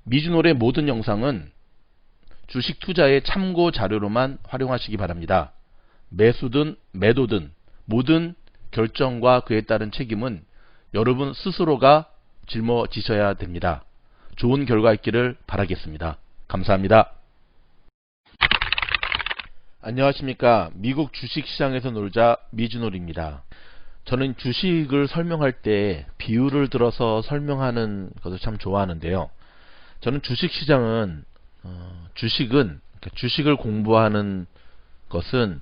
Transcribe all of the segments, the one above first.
미주놀의 모든 영상은 주식 투자의 참고 자료로만 활용하시기 바랍니다. 매수든 매도든 모든 결정과 그에 따른 책임은 여러분 스스로가 짊어지셔야 됩니다. 좋은 결과 있기를 바라겠습니다. 감사합니다. 안녕하십니까. 미국 주식시장에서 놀자 미주놀입니다. 저는 주식을 설명할 때 비유를 들어서 설명하는 것을 참 좋아하는데요. 저는 주식시장은 주식을 공부하는 것은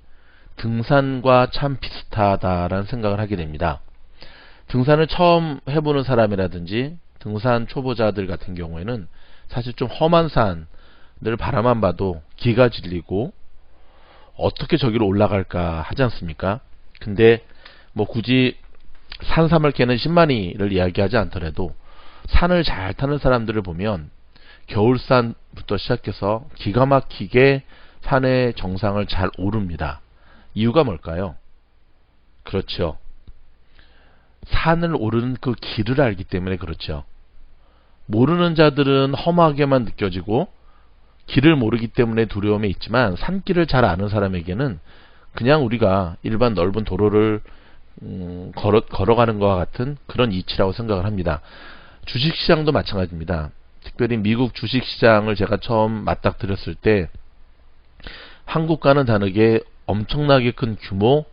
등산과 참 비슷하다라는 생각을 하게 됩니다. 등산을 처음 해보는 사람이라든지 등산 초보자들 같은 경우에는 사실 좀 험한 산을 바라만 봐도 기가 질리고 어떻게 저기로 올라갈까 하지 않습니까? 근데 뭐 굳이 산삼을 캐는 신만이를 이야기하지 않더라도 산을 잘 타는 사람들을 보면 겨울산부터 시작해서 기가 막히게 산의 정상을 잘 오릅니다. 이유가 뭘까요? 그렇죠. 산을 오르는 그 길을 알기 때문에 그렇죠. 모르는 자들은 험하게만 느껴지고 길을 모르기 때문에 두려움에 있지만 산길을 잘 아는 사람에게는 그냥 우리가 일반 넓은 도로를 걸어가는 것과 같은 그런 이치라고 생각을 합니다. 주식시장도 마찬가지입니다. 특별히 미국 주식시장을 제가 처음 맞닥뜨렸을 때 한국과는 다르게 엄청나게 큰 규모,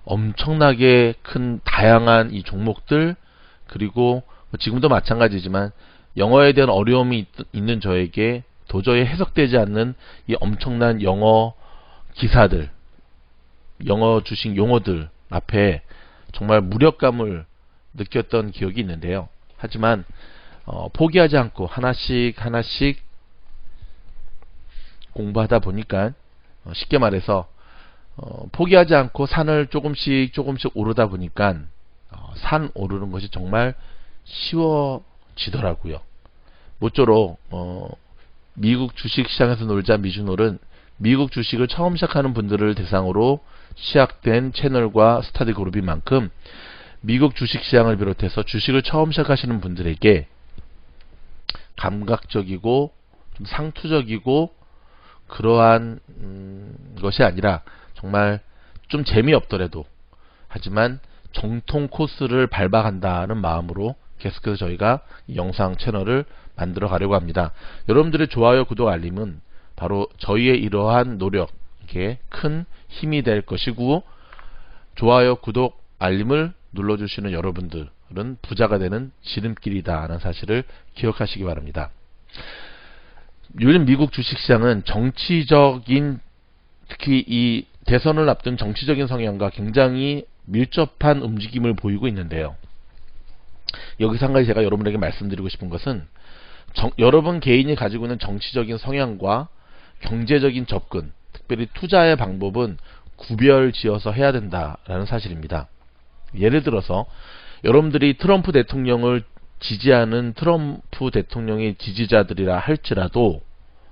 엄청나게 큰 다양한 이 종목들, 그리고 지금도 마찬가지지만 영어에 대한 어려움이 있는 저에게 도저히 해석되지 않는 이 엄청난 영어 기사들, 영어 주식 용어들 앞에 정말 무력감을 느꼈던 기억이 있는데요. 하지만 포기하지 않고 하나씩 공부하다 보니까 쉽게 말해서 포기하지 않고 산을 조금씩 오르다 보니까 산 오르는 것이 정말 쉬워지더라고요. 모쪼록 미국 주식시장에서 놀자 미주놀은 미국 주식을 처음 시작하는 분들을 대상으로 시작된 채널과 스터디 그룹인 만큼 미국 주식시장을 비롯해서 주식을 처음 시작하시는 분들에게 감각적이고 좀 상투적이고 그러한 것이 아니라 정말 좀 재미없더라도 하지만 정통 코스를 밟아간다는 마음으로 계속해서 저희가 이 영상 채널을 만들어 가려고 합니다. 여러분들의 좋아요, 구독, 알림은 바로 저희의 이러한 노력에 큰 힘이 될 것이고, 좋아요, 구독, 알림을 눌러주시는 여러분들은 부자가 되는 지름길이다라는 사실을 기억하시기 바랍니다. 요즘 미국 주식시장은 정치적인, 특히 이 대선을 앞둔 정치적인 성향과 굉장히 밀접한 움직임을 보이고 있는데요. 여기서 한 가지 제가 여러분에게 말씀드리고 싶은 것은 여러분 개인이 가지고 있는 정치적인 성향과 경제적인 접근, 특별히 투자의 방법은 구별지어서 해야 된다라는 사실입니다. 예를 들어서 여러분들이 트럼프 대통령을 지지하는 트럼프 대통령의 지지자들이라 할지라도,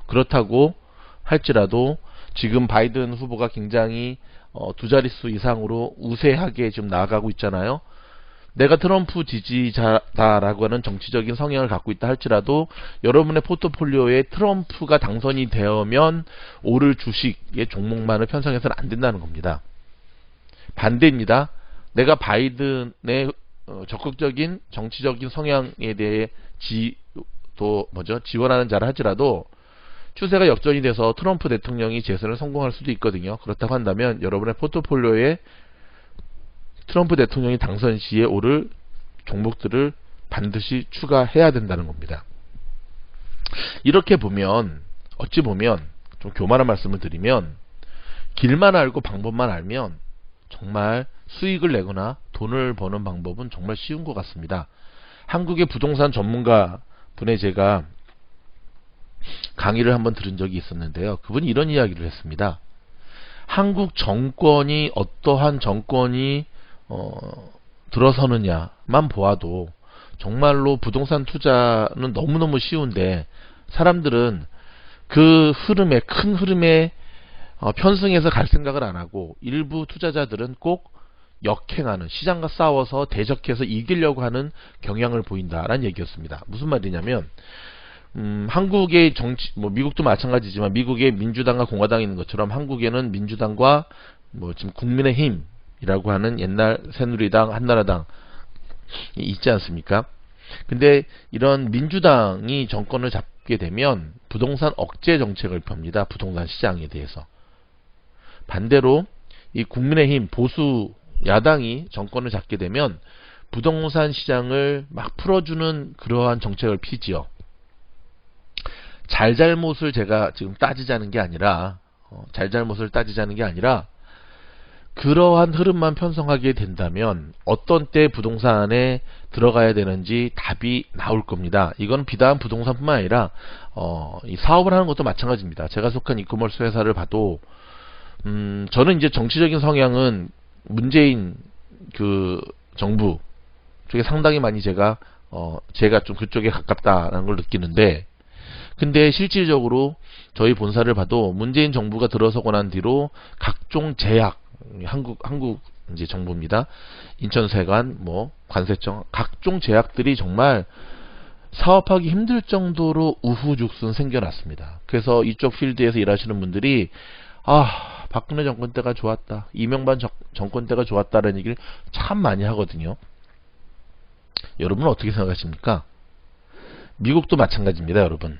그렇다고 할지라도 지금 바이든 후보가 굉장히 두 자릿수 이상으로 우세하게 좀 나아가고 있잖아요. 내가 트럼프 지지자다라고 하는 정치적인 성향을 갖고 있다 할지라도 여러분의 포트폴리오에 트럼프가 당선이 되면 오를 주식의 종목만을 편성해서는 안 된다는 겁니다. 반대입니다. 내가 바이든의 적극적인 정치적인 성향에 대해 지원하는 자를 할지라도 추세가 역전이 돼서 트럼프 대통령이 재선을 성공할 수도 있거든요. 그렇다고 한다면 여러분의 포트폴리오에 트럼프 대통령이 당선 시에 오를 종목들을 반드시 추가해야 된다는 겁니다. 이렇게 보면, 어찌 보면 좀 교만한 말씀을 드리면, 길만 알고 방법만 알면 정말 수익을 내거나 돈을 버는 방법은 정말 쉬운 것 같습니다. 한국의 부동산 전문가 분의 제가 강의를 한번 들은 적이 있었는데요. 그분이 이런 이야기를 했습니다. 한국 정권이 어떠한 정권이 들어서느냐만 보아도 정말로 부동산 투자는 너무너무 쉬운데 사람들은 그 흐름에, 큰 흐름에 편승해서 갈 생각을 안 하고 일부 투자자들은 꼭 역행하는, 시장과 싸워서 대적해서 이기려고 하는 경향을 보인다라는 얘기였습니다. 무슨 말이냐면 한국의 정치, 뭐 미국도 마찬가지지만 미국의 민주당과 공화당이 있는 것처럼 한국에는 민주당과 뭐 지금 국민의힘이라고 하는 옛날 새누리당, 한나라당이 있지 않습니까? 근데 이런 민주당이 정권을 잡게 되면 부동산 억제 정책을 펴니다. 부동산 시장에 대해서. 반대로 이 국민의힘 보수 야당이 정권을 잡게 되면 부동산 시장을 막 풀어주는 그러한 정책을 피지요. 잘잘못을 제가 지금 따지자는 게 아니라 잘잘못을 따지자는 게 아니라 그러한 흐름만 편성하게 된다면 어떤 때 부동산에 들어가야 되는지 답이 나올 겁니다. 이건 비단 부동산뿐만 아니라 이 사업을 하는 것도 마찬가지입니다. 제가 속한 이커머스 회사를 봐도 저는 이제 정치적인 성향은 문재인 그 정부 쪽에 상당히 많이 제가 좀 그쪽에 가깝다는 걸 느끼는데, 근데 실질적으로 저희 본사를 봐도 문재인 정부가 들어서고 난 뒤로 각종 제약, 한국 이제 정부입니다. 인천세관, 뭐 관세청, 각종 제약들이 정말 사업하기 힘들 정도로 우후죽순 생겨났습니다. 그래서 이쪽 필드에서 일하시는 분들이 박근혜 정권 때가 좋았다, 이명박 정권 때가 좋았다라는 얘기를 참 많이 하거든요. 여러분은 어떻게 생각하십니까? 미국도 마찬가지입니다, 여러분.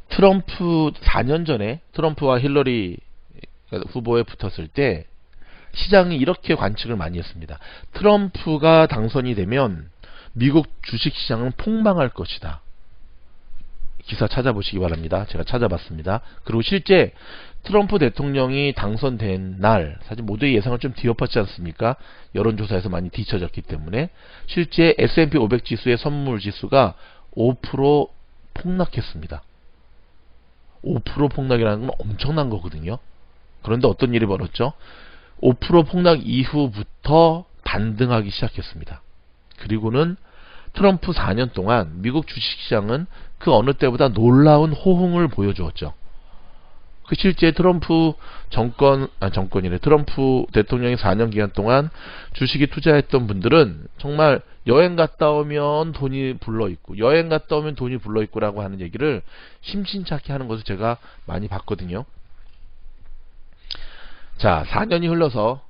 트럼프 4년 전에 트럼프와 힐러리 후보에 붙었을 때 시장이 이렇게 관측을 많이 했습니다. 트럼프가 당선이 되면 미국 주식시장은 폭망할 것이다. 기사 찾아보시기 바랍니다. 제가 찾아봤습니다. 그리고 실제 트럼프 대통령이 당선된 날 사실 모두의 예상을 좀 뒤엎었지 않습니까? 여론조사에서 많이 뒤처졌기 때문에 실제 S&P 500 지수의 선물 지수가 5% 폭락했습니다. 5% 폭락이라는 건 엄청난 거거든요. 그런데 어떤 일이 벌어졌죠? 5% 폭락 이후부터 반등하기 시작했습니다. 그리고는 트럼프 4년 동안 미국 주식시장은 그 어느 때보다 놀라운 호응을 보여주었죠. 그 실제 트럼프 트럼프 대통령이 4년 기간 동안 주식에 투자했던 분들은 정말 여행 갔다 오면 돈이 불러있고 여행 갔다 오면 돈이 불러있고라고 하는 얘기를 심심찮게 하는 것을 제가 많이 봤거든요. 자, 4년이 흘러서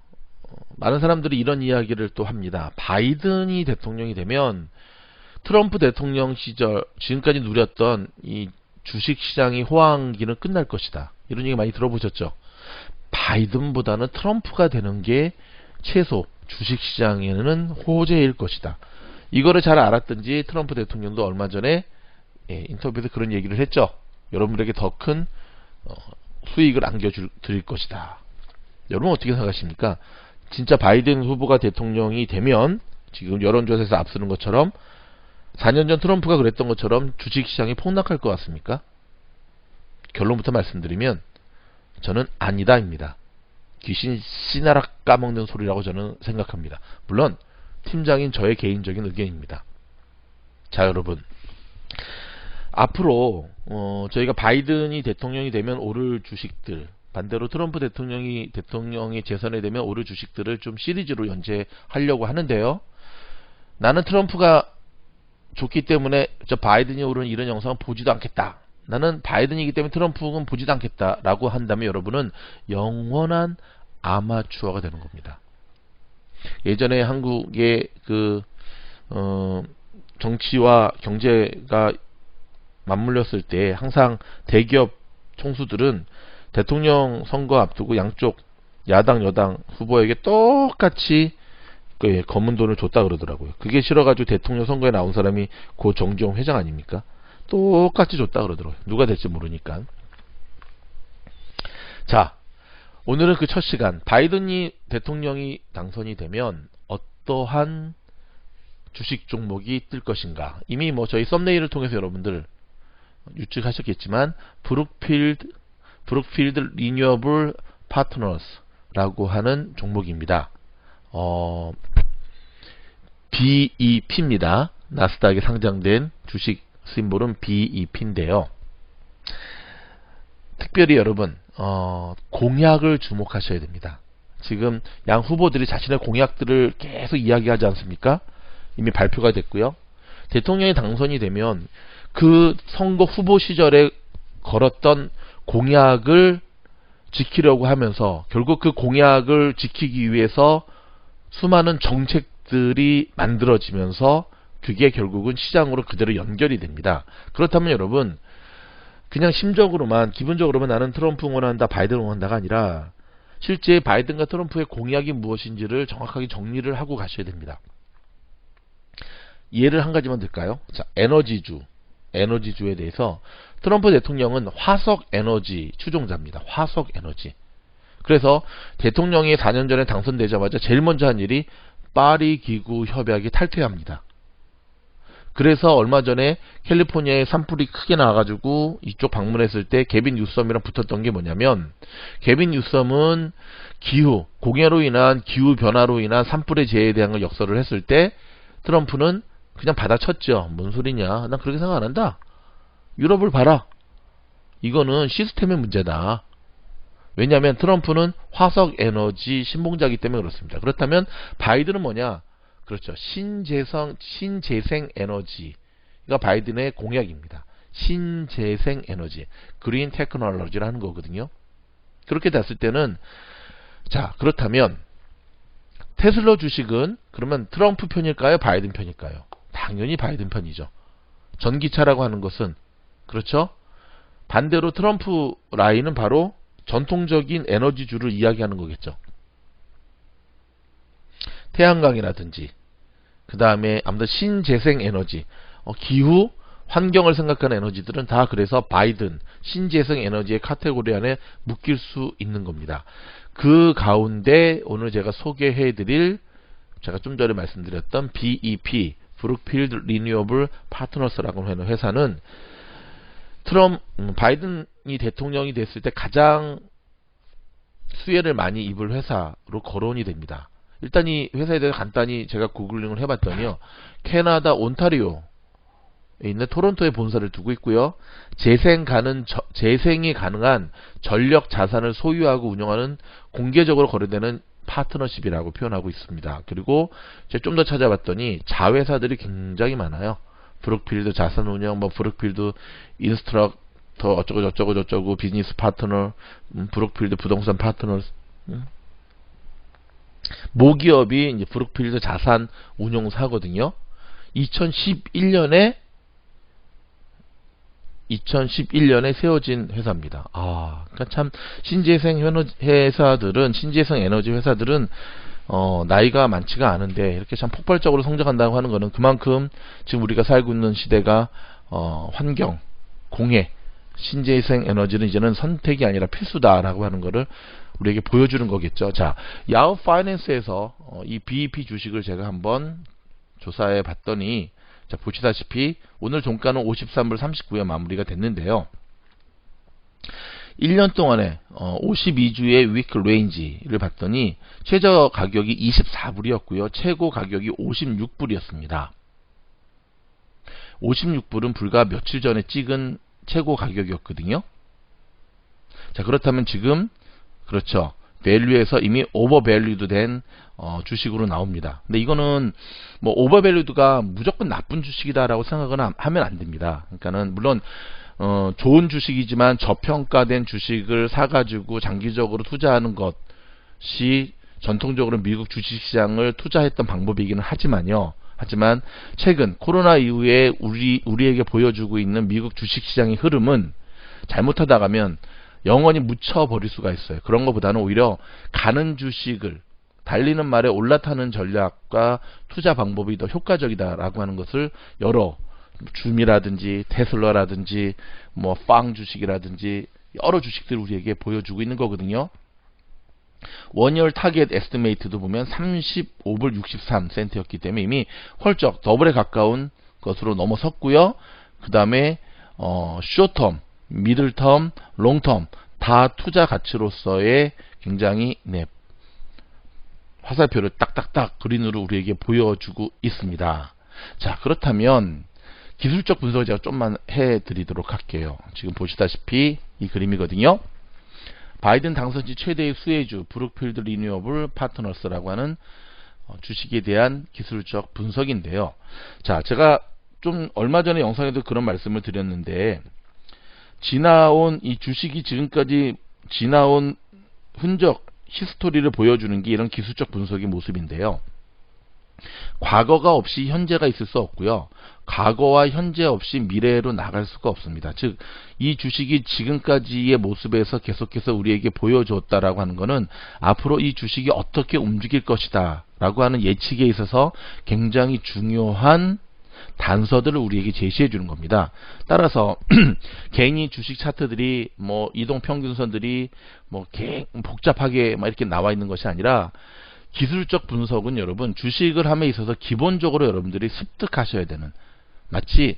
많은 사람들이 이런 이야기를 또 합니다. 바이든이 대통령이 되면 트럼프 대통령 시절 지금까지 누렸던 이 주식시장이 호황기는 끝날 것이다. 이런 얘기 많이 들어보셨죠? 바이든보다는 트럼프가 되는 게 최소 주식시장에는 호재일 것이다. 이거를 잘 알았든지 트럼프 대통령도 얼마 전에 인터뷰에서 그런 얘기를 했죠. 여러분들에게 더 큰 수익을 안겨드릴 것이다. 여러분 어떻게 생각하십니까? 진짜 바이든 후보가 대통령이 되면 지금 여론조사에서 앞서는 것처럼 4년 전 트럼프가 그랬던 것처럼 주식시장이 폭락할 것 같습니까? 결론부터 말씀드리면 저는 아니다입니다. 귀신 씨나락 까먹는 소리라고 저는 생각합니다. 물론 팀장인 저의 개인적인 의견입니다. 자, 여러분, 앞으로 저희가 바이든이 대통령이 되면 오를 주식들, 반대로 트럼프 대통령이 재선이 되면 오를 주식들을 좀 시리즈로 연재하려고 하는데요. 나는 트럼프가 좋기 때문에 저 바이든이 오르는 이런 영상은 보지도 않겠다. 나는 바이든이기 때문에 트럼프는 보지도 않겠다 라고 한다면 여러분은 영원한 아마추어가 되는 겁니다. 예전에 한국의 정치와 경제가 맞물렸을 때 항상 대기업 총수들은 대통령 선거 앞두고 양쪽 야당 여당 후보에게 똑같이 검은 돈을 줬다 그러더라고요. 그게 싫어가지고 대통령 선거에 나온 사람이 고 정주영 회장 아닙니까? 똑같이 줬다 그러더라고요. 누가 될지 모르니까. 자, 오늘은 그 첫 시간, 바이든이 대통령이 당선이 되면 어떠한 주식 종목이 뜰 것인가. 이미 뭐 저희 썸네일을 통해서 여러분들 유측하셨겠지만 브룩필드 리뉴어블 파트너스라고 하는 종목입니다. BEP입니다. 나스닥에 상장된 주식 심볼은 BEP인데요. 특별히 여러분 공약을 주목하셔야 됩니다. 지금 양 후보들이 자신의 공약들을 계속 이야기하지 않습니까? 이미 발표가 됐고요. 대통령이 당선이 되면 그 선거 후보 시절에 걸었던 공약을 지키려고 하면서 결국 그 공약을 지키기 위해서 수많은 정책들이 만들어지면서 그게 결국은 시장으로 그대로 연결이 됩니다. 그렇다면 여러분, 그냥 심적으로만, 기분적으로만 나는 트럼프 응원한다, 바이든 응원한다가 아니라 실제 바이든과 트럼프의 공약이 무엇인지를 정확하게 정리를 하고 가셔야 됩니다. 예를 한 가지만 들까요? 자, 에너지주에 대해서 트럼프 대통령은 화석 에너지 추종자입니다. 화석 에너지. 그래서 대통령이 4년 전에 당선되자마자 제일 먼저 한 일이 파리 기구 협약에 탈퇴합니다. 그래서 얼마 전에 캘리포니아에 산불이 크게 나와가지고 이쪽 방문했을 때 개빈 뉴섬이랑 붙었던 게 뭐냐면, 개빈 뉴섬은 공해로 인한 기후 변화로 인한 산불의 재해에 대한 걸 역설을 했을 때 트럼프는 그냥 받아쳤죠. 뭔 소리냐, 난 그렇게 생각 안 한다. 유럽을 봐라. 이거는 시스템의 문제다. 왜냐하면 트럼프는 화석 에너지 신봉자이기 때문에 그렇습니다. 그렇다면 바이든은 뭐냐? 그렇죠. 신재생 에너지가 바이든의 공약입니다. 신재생 에너지, 그린 테크놀로지라는 거거든요. 그렇게 됐을 때는, 자, 그렇다면 테슬라 주식은 그러면 트럼프 편일까요? 바이든 편일까요? 당연히 바이든 편이죠. 전기차라고 하는 것은, 그렇죠? 반대로 트럼프 라인은 바로 전통적인 에너지주를 이야기하는 거겠죠. 태양광이라든지, 그 다음에 아무튼 신재생 에너지, 기후, 환경을 생각하는 에너지들은 다 그래서 바이든 신재생 에너지의 카테고리 안에 묶일 수 있는 겁니다. 그 가운데 오늘 제가 소개해드릴, 제가 좀 전에 말씀드렸던 BEP, 브룩필드 리뉴어블 파트너스라고 하는 회사는 바이든이 대통령이 됐을 때 가장 수혜를 많이 입을 회사로 거론이 됩니다. 일단 이 회사에 대해서 간단히 제가 구글링을 해봤더니요, 캐나다 온타리오에 있는 토론토에 본사를 두고 있고요, 재생이 가능한 전력 자산을 소유하고 운영하는 공개적으로 거래되는 파트너십이라고 표현하고 있습니다. 그리고 제가 좀 더 찾아봤더니 자회사들이 굉장히 많아요. 브룩필드 자산운영, 브룩필드 인스트럭터 어쩌고 비즈니스 파트너, 브룩필드 부동산 파트너, 모기업이 이제 브룩필드 자산 운용사거든요. 2011년에 세워진 회사입니다. 그러니까 참 신재생 에너지 회사들은 나이가 많지가 않은데 이렇게 참 폭발적으로 성장한다고 하는 것은 그만큼 지금 우리가 살고 있는 시대가 환경, 공해, 신재생 에너지는 이제는 선택이 아니라 필수다라고 하는 것을 우리에게 보여주는 거겠죠. 자, 야후 파이낸스에서 이 BEP 주식을 제가 한번 조사해 봤더니, 자, 보시다시피 오늘 종가는 53불 39에 마무리가 됐는데요. 1년 동안에 52주의 위클 레인지를 봤더니 최저 가격이 24불이었고요. 최고 가격이 56불이었습니다. 56불은 불과 며칠 전에 찍은 최고 가격이었거든요. 자, 그렇다면 지금, 그렇죠, 밸류에서 이미 오버밸류도 된 주식으로 나옵니다. 근데 이거는 뭐 오버밸류드가 무조건 나쁜 주식이다라고 생각은 하면 안 됩니다. 그러니까는 물론 좋은 주식이지만 저평가된 주식을 사가지고 장기적으로 투자하는 것이 전통적으로 미국 주식시장을 투자했던 방법이기는 하지만요. 하지만 최근 코로나 이후에 우리에게 보여주고 있는 미국 주식시장의 흐름은 잘못하다 가면 영원히 묻혀버릴 수가 있어요. 그런 것보다는 오히려 가는 주식을, 달리는 말에 올라타는 전략과 투자 방법이 더 효과적이다라고 하는 것을 여러 줌이라든지 테슬라라든지 빵 주식이라든지 여러 주식들을 우리에게 보여주고 있는 거거든요. 원이얼 타겟 에스티메이트도 보면 35불 63센트였기 때문에 이미 헐쩍 더블에 가까운 것으로 넘어섰고요. 그 다음에 숏텀, 미들텀, 롱텀 다 투자 가치로서의 굉장히 화살표를 딱딱딱 그린으로 우리에게 보여주고 있습니다. 자, 그렇다면 기술적 분석을 제가 좀만 해드리도록 할게요. 지금 보시다시피 이 그림이거든요. 바이든 당선지 최대의 수혜주 브룩필드 리뉴어블 파트너스라고 하는 주식에 대한 기술적 분석인데요. 자, 제가 좀 얼마 전에 영상에도 그런 말씀을 드렸는데, 지나온 이 주식이 지금까지 지나온 흔적, 히스토리를 보여주는 게 이런 기술적 분석의 모습인데요. 과거가 없이 현재가 있을 수 없고요. 과거와 현재 없이 미래로 나갈 수가 없습니다. 즉, 이 주식이 지금까지의 모습에서 계속해서 우리에게 보여줬다라고 하는 것은 앞으로 이 주식이 어떻게 움직일 것이다 라고 하는 예측에 있어서 굉장히 중요한 단서들을 우리에게 제시해 주는 겁니다. 따라서 개인이 주식 차트들이 뭐 이동평균선들이 뭐 복잡하게 막 이렇게 나와 있는 것이 아니라, 기술적 분석은 여러분 주식을 함에 있어서 기본적으로 여러분들이 습득하셔야 되는, 마치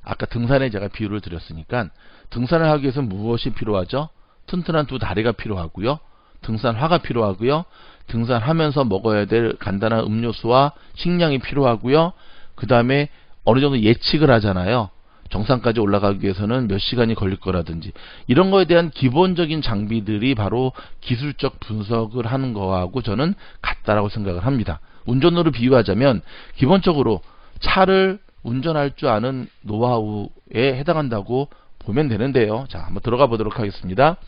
아까 등산에 제가 비유를 드렸으니까, 등산을 하기 위해서 무엇이 필요하죠? 튼튼한 두 다리가 필요하고요, 등산화가 필요하고요, 등산하면서 먹어야 될 간단한 음료수와 식량이 필요하고요, 그 다음에 어느 정도 예측을 하잖아요. 정상까지 올라가기 위해서는 몇 시간이 걸릴 거라든지, 이런 거에 대한 기본적인 장비들이 바로 기술적 분석을 하는 거하고 저는 같다라고 생각을 합니다. 운전으로 비유하자면 기본적으로 차를 운전할 줄 아는 노하우에 해당한다고 보면 되는데요. 자, 한번 들어가 보도록 하겠습니다.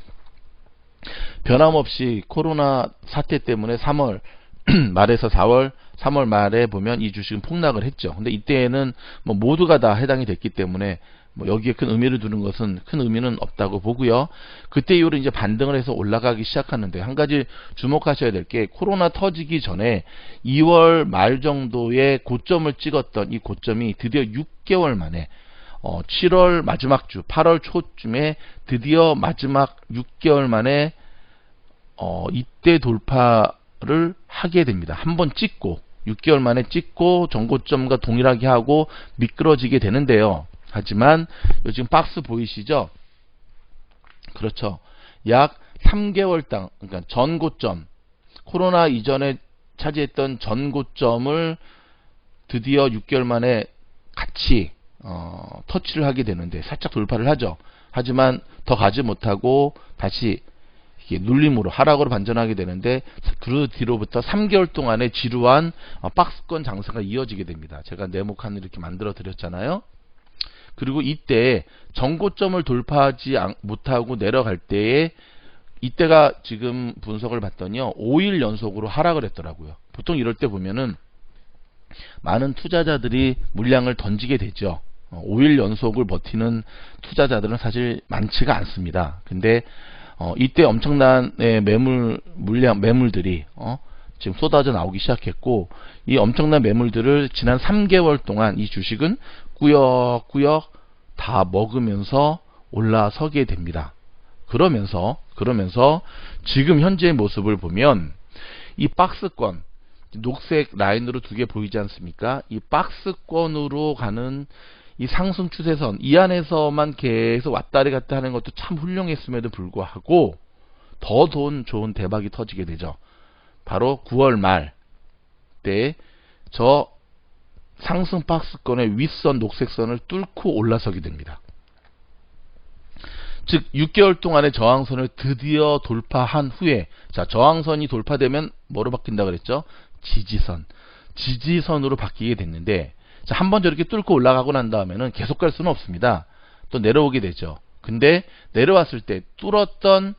변함없이 코로나 사태 때문에 3월 말에서 4월, 3월 말에 보면 이 주식은 폭락을 했죠. 근데 이때에는 뭐 모두가 다 해당이 됐기 때문에 뭐 여기에 큰 의미를 두는 것은 큰 의미는 없다고 보고요. 그때 이후로 이제 반등을 해서 올라가기 시작하는데, 한 가지 주목하셔야 될 게, 코로나 터지기 전에 2월 말 정도의 고점을 찍었던 이 고점이 드디어 6개월 만에 7월 마지막 주, 8월 초쯤에 드디어 마지막 6개월 만에 이때 돌파를 하게 됩니다. 한번 찍고 6개월 만에 찍고 전고점과 동일하게 하고 미끄러지게 되는데요. 하지만 지금 박스 보이시죠? 그렇죠. 약 3개월 당, 그러니까 전고점, 코로나 이전에 차지했던 전고점을 드디어 6개월 만에 같이 터치를 하게 되는데, 살짝 돌파를 하죠. 하지만 더 가지 못하고 다시 눌림으로 하락으로 반전하게 되는데, 그 뒤로부터 3개월 동안의 지루한 박스권 장세가 이어지게 됩니다. 제가 네모칸을 이렇게 만들어 드렸잖아요. 그리고 이때 전고점을 돌파하지 못하고 내려갈 때에, 이때가 지금 분석을 봤더니요, 5일 연속으로 하락을 했더라고요. 보통 이럴 때 보면은 많은 투자자들이 물량을 던지게 되죠. 5일 연속을 버티는 투자자들은 사실 많지가 않습니다. 근데 이때 엄청난 매물들이 지금 쏟아져 나오기 시작했고, 이 엄청난 매물들을 지난 3개월 동안 이 주식은 꾸역꾸역 다 먹으면서 올라서게 됩니다. 그러면서 지금 현재의 모습을 보면, 이 박스권, 녹색 라인으로 두 개 보이지 않습니까? 이 박스권으로 가는 이 상승 추세선, 이 안에서만 계속 왔다리 갔다 하는 것도 참 훌륭했음에도 불구하고 더 좋은 대박이 터지게 되죠. 바로 9월 말 때 저 상승 박스권의 윗선 녹색선을 뚫고 올라서게 됩니다. 즉 6개월 동안의 저항선을 드디어 돌파한 후에, 자, 저항선이 돌파되면 뭐로 바뀐다 그랬죠? 지지선으로 바뀌게 됐는데, 자, 한번 저렇게 뚫고 올라가고 난 다음에는 계속 갈 수는 없습니다. 또 내려오게 되죠. 근데 내려왔을 때 뚫었던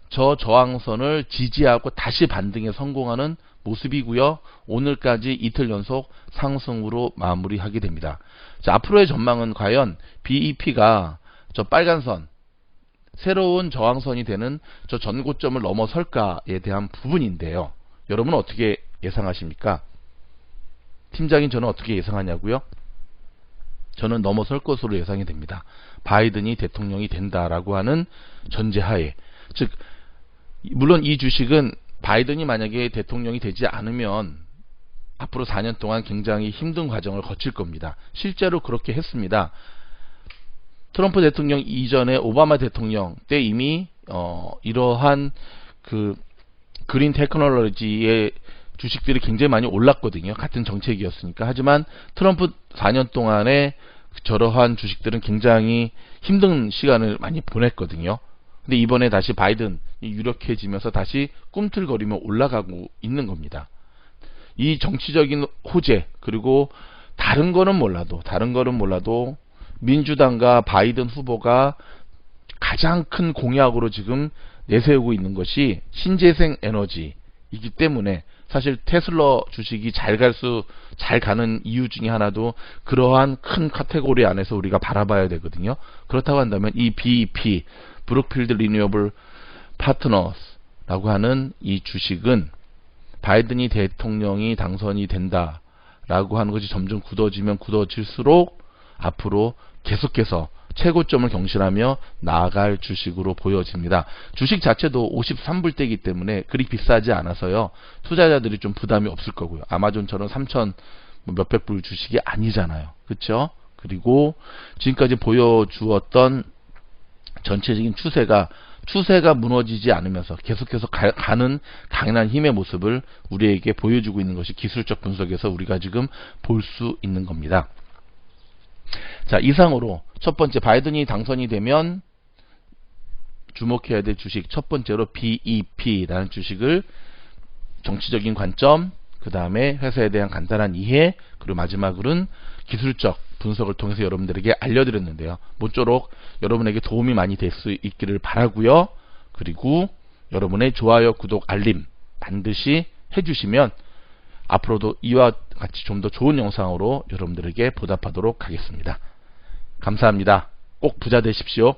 저 저항선을 지지하고 다시 반등에 성공하는 모습이고요. 오늘까지 이틀 연속 상승으로 마무리하게 됩니다. 자, 앞으로의 전망은 과연 BEP가 저 빨간 선, 새로운 저항선이 되는 저 전고점을 넘어설까에 대한 부분인데요. 여러분은 어떻게 예상하십니까? 팀장인 저는 어떻게 예상하냐고요? 저는 넘어설 것으로 예상이 됩니다. 바이든이 대통령이 된다라고 하는 전제하에, 즉 물론 이 주식은 바이든이 만약에 대통령이 되지 않으면 앞으로 4년 동안 굉장히 힘든 과정을 거칠 겁니다. 실제로 그렇게 했습니다. 트럼프 대통령 이전에 오바마 대통령 때 이미 이러한 그 그린 테크놀로지의 주식들이 굉장히 많이 올랐거든요. 같은 정책이었으니까. 하지만 트럼프 4년 동안에 저러한 주식들은 굉장히 힘든 시간을 많이 보냈거든요. 근데 이번에 다시 바이든이 유력해지면서 다시 꿈틀거리며 올라가고 있는 겁니다. 이 정치적인 호재, 그리고 다른 거는 몰라도 민주당과 바이든 후보가 가장 큰 공약으로 지금 내세우고 있는 것이 신재생 에너지이기 때문에 사실 테슬라 주식이 잘 가는 이유 중에 하나도 그러한 큰 카테고리 안에서 우리가 바라봐야 되거든요. 그렇다고 한다면 이 BEP, 브룩필드 리뉴어블 파트너스라고 하는 이 주식은 바이든이 대통령이 당선이 된다라고 하는 것이 점점 굳어지면 굳어질수록 앞으로 계속해서 최고점을 경신하며 나아갈 주식으로 보여집니다. 주식 자체도 53불대이기 때문에 그리 비싸지 않아서요. 투자자들이 좀 부담이 없을 거고요. 아마존처럼 3천 몇백 불 주식이 아니잖아요. 그렇죠? 그리고 지금까지 보여주었던 전체적인 추세가 무너지지 않으면서 계속해서 가는 강인한 힘의 모습을 우리에게 보여주고 있는 것이 기술적 분석에서 우리가 지금 볼 수 있는 겁니다. 자, 이상으로 첫 번째 바이든이 당선이 되면 주목해야 될 주식, 첫 번째로 BEP라는 주식을 정치적인 관점, 그 다음에 회사에 대한 간단한 이해, 그리고 마지막으로는 기술적 분석을 통해서 여러분들에게 알려드렸는데요. 모쪼록 여러분에게 도움이 많이 될 수 있기를 바라고요. 그리고 여러분의 좋아요, 구독, 알림 반드시 해주시면 앞으로도 이와 같이 좀 더 좋은 영상으로 여러분들에게 보답하도록 하겠습니다. 감사합니다. 꼭 부자 되십시오.